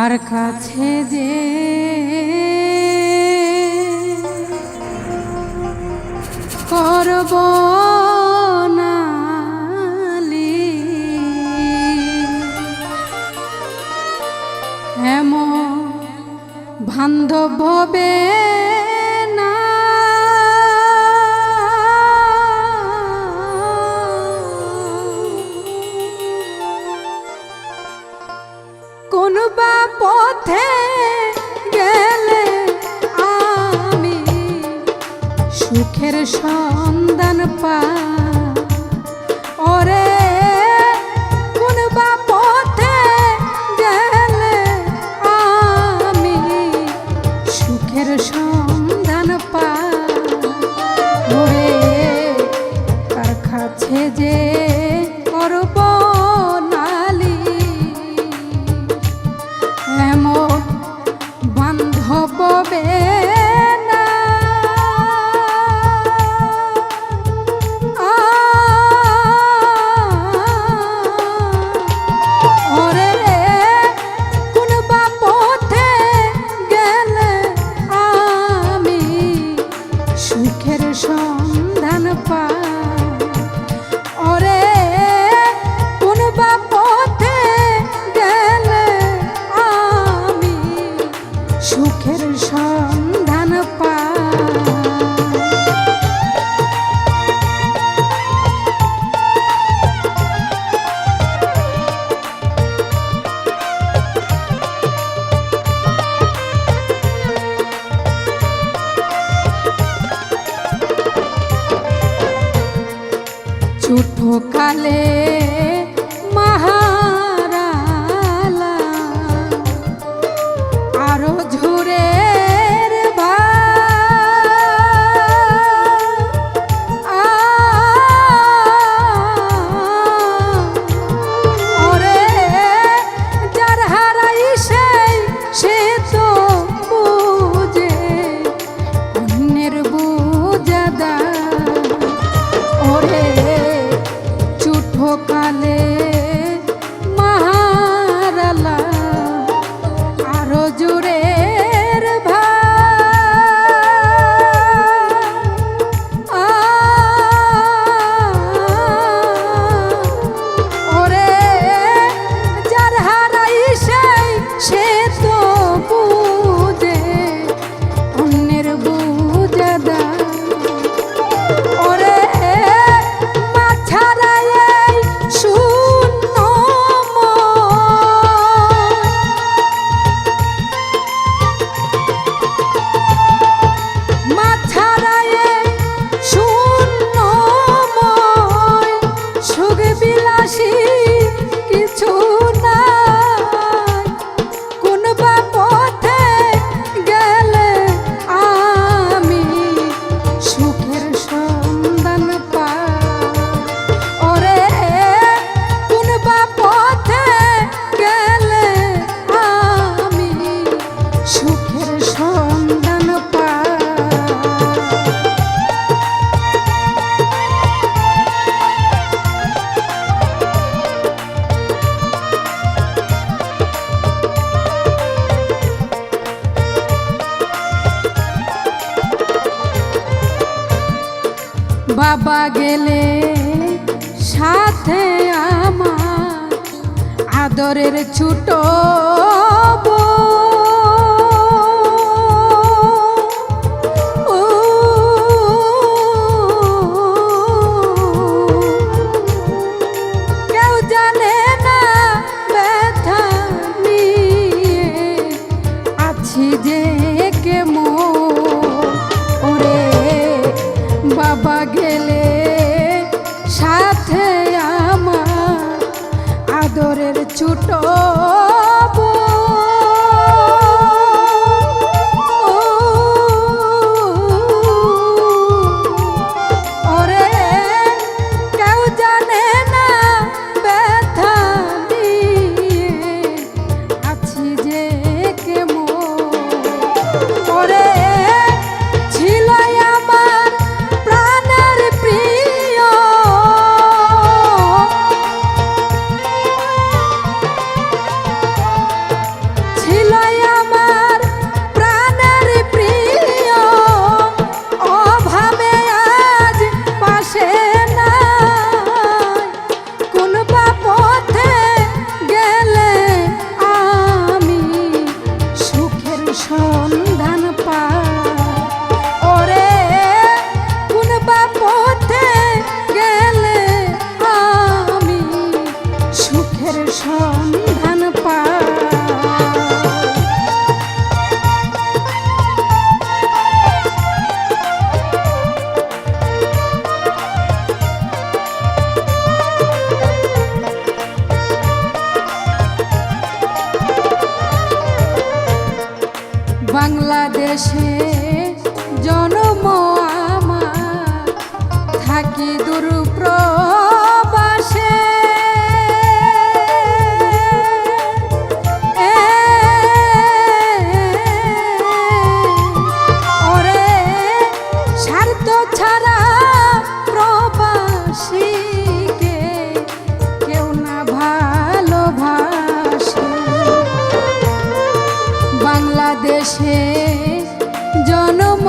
কার কাছে যে করব নালি এমন বান্ধব হবে না কোন বা পথে গেলে আমি সুখের সন্ধান পাই ওরে কোন বা পথে গেলে আমি সুখের সন্ধান পাই ওরে কার কাছে যে করব নালি এমন বান্ধব হবে না ওরে কোন বা পথে গেলে আমি সুখের সন্ধান পাই ওরে কোন বা পথে গেলে আমি সুখের সন্ধান পাই ছোট কালে মাহারালা আরো ঝুরের ওরে যার হারাই সে তো বুঝে অন্যের বুঝাদা ওরে কালে মাহারালা আরো জোরের ওরে যার হারাই সে তো বুঝে অন্যের বুঝাদা ওরে কিছু নাই কোন বা পথে গেলে আমি সুখের সন্ধান পাই ওরে কোন বা পথে গেলে আমি সুখের সন্ধান পাই বাবা গেলে সাথে আমার আদরের ছোট কেউ জানে না ব্যথা নিয়ে আছি যে কেমন ওরে বাবা গেলে সাথে আমার আদরের ছোট বাংলাদেশে জন্ম আমার, থাকি দূর প্রবাসে। ওরে স্বার্থ ছাড়া প্রবাসীকে কেউ না ভালোবাসে। বাংলাদেশে জন্ম